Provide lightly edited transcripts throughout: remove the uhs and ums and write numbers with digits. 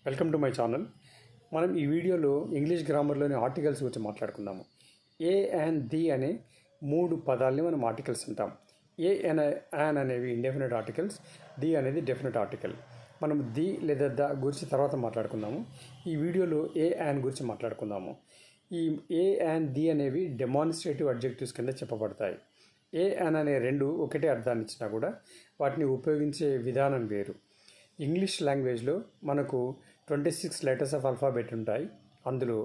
Welcome to my channel. మనం ఈ వీడియోలో ఇంగ్లీష్ గ్రామర్లోని ఆర్టికల్స్ గురించి మాట్లాడుకుందాము. ఏ అండ్ ది అనే మూడు పదాలని మనం ఆర్టికల్స్ అంటాం. ఏ యాన్ అనేవి ఇండెఫినెట్ ఆర్టికల్స్, ది అనేది డెఫినెట్ ఆర్టికల్. మనం ది లేదా ద గురించి తర్వాత మాట్లాడుకుందాము. ఈ వీడియోలో ఏ యాన్ గురించి మాట్లాడుకుందాము. ఈ ఏ అండ్ ది అనేవి డెమాన్స్ట్రేటివ్ అడ్జెక్టివ్స్ కింద చెప్పబడతాయి. ఏ యాన్ అనే రెండు ఒకటే అర్థాన్ని ఇచ్చినా కూడా వాటిని ఉపయోగించే విధానం వేరు. ఇంగ్లీష్ లాంగ్వేజ్లో మనకు 26 లెటర్స్ ఆఫ్ ఆల్ఫాబెట్ ఉంటాయి. అందులో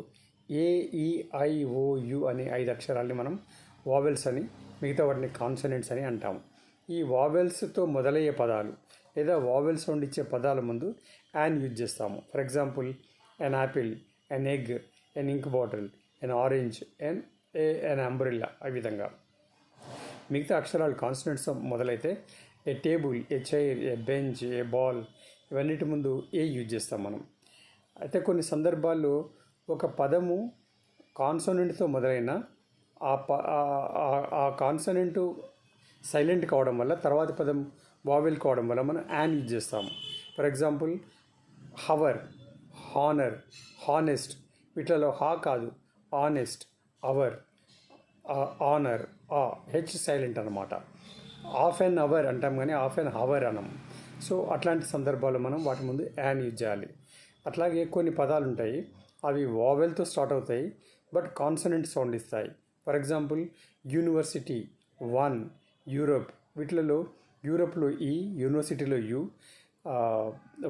AEIOU అనే 5 అక్షరాలని మనం వావెల్స్ అని, మిగతా వాటిని కాన్సనెంట్స్ అని అంటాము. ఈ వావెల్స్తో మొదలయ్యే పదాలు లేదా వావెల్ సౌండ్ ఇచ్చే పదాల ముందు యాన్ యూజ్ చేస్తాము. For example an apple, an egg, an ink bottle, an orange, an umbrella. ఆ విధంగా మిగతా అక్షరాలు కాన్సనెంట్స్ మొదలైతే a table, a chair, a bench, a ball, ఇవన్నిటి ముందు ఏ యూజ్ చేస్తాం మనం. అయితే కొన్ని సందర్భాల్లో ఒక పదము కాన్సోనెంట్తో మొదలైన ఆ కాన్సోనెంటు సైలెంట్ కావడం వల్ల తర్వాత పదం వావెల్ కావడం వల్ల మనం యాన్ యూజ్ చేస్తాము. For example hour, honour, honest. వీటిలో హా కాదు, honest, hour, honour, H silent అనమాట. హాఫ్ అన్ అవర్ అంటాం కానీ హాఫ్ అన్ హవర్ అనం. సో అట్లాంటి సందర్భాల్లో మనం వాటి ముందు యాన్ యూజ్ చేయాలి. అట్లాగే కొన్ని పదాలు ఉంటాయి, అవి వావెల్తో స్టార్ట్ అవుతాయి బట్ కాన్సనెంట్ సౌండ్ ఇస్తాయి. For example university, one, Europe. వీటిలలో యూరోప్లో ఈ, యూనివర్సిటీలో యూ,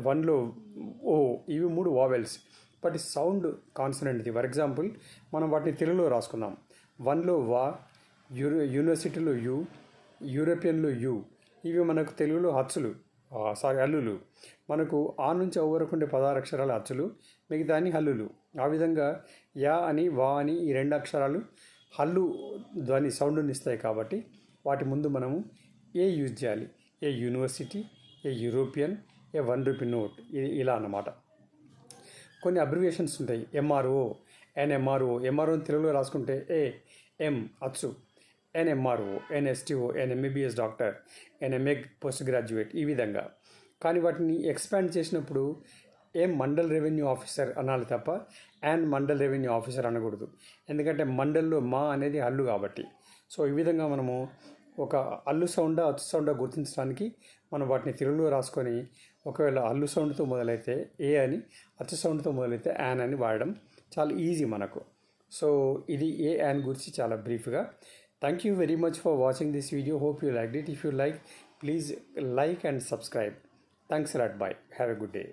వన్లో ఓ. ఇవి మూడు వావెల్స్ బట్ సౌండ్ కాన్సనెంట్ది. ఫర్ ఎగ్జాంపుల్ మనం వాటిని తెలుగులో రాసుకుందాం. వన్లో వా, యూనివర్సిటీలో యూ, యూరోపియన్లో యూ. ఇవి మనకు తెలుగులో అచ్చులు, హల్లులు. మనకు ఆ నుంచి ఓ వరకు ఉండే 16 అక్షరాలు అచ్చులు, మిగతా అని హల్లులు. ఆ విధంగా యా అని, వా అని ఈ 2 అక్షరాలు హల్లు ధ్వని సౌండ్ని ఇస్తాయి. కాబట్టి వాటి ముందు మనము ఏ యూజ్ చేయాలి. ఏ యూనివర్సిటీ, ఏ యూరోపియన్, ఏ 1 రూపీ నోట్, ఇలా అన్నమాట. కొన్ని అబ్రివేషన్స్ ఉంటాయి. ఎంఆర్ఓ, ఎన్ఎంఆర్ఓ. ఎంఆర్ఓని తెలుగులో రాసుకుంటే ఏ, ఎం అచ్చు, ఎన్ఎంఆర్ఓ, ఎన్ఎస్టీఓ, ఎన్ఎంబీబీఎస్ డాక్టర్, ఎన్ఎంఎగ్ పోస్ట్ గ్రాడ్యుయేట్, ఈ విధంగా. కానీ వాటిని ఎక్స్పాండ్ చేసినప్పుడు ఏం మండల్ రెవెన్యూ ఆఫీసర్ అనాలి తప్ప అండ్ మండల్ రెవెన్యూ ఆఫీసర్ అనకూడదు. ఎందుకంటే మండల్లో మా అనేది హల్లు కాబట్టి. సో ఈ విధంగా మనము ఒక హల్లు సౌండా అచ్చు సౌండా గుర్తించడానికి మనం వాటిని తెలుగులో రాసుకొని, ఒకవేళ హల్లు సౌండ్తో మొదలైతే ఏ అని, అచ్చు సౌండ్తో మొదలైతే యాన్ అని వాడడం చాలా ఈజీ మనకు. సో ఇది ఏ యాన్ గురించి చాలా బ్రీఫ్గా. Thank you very much for watching this video. Hope you liked it. If you like, please like and subscribe. Thanks a lot. Bye. Have a good day.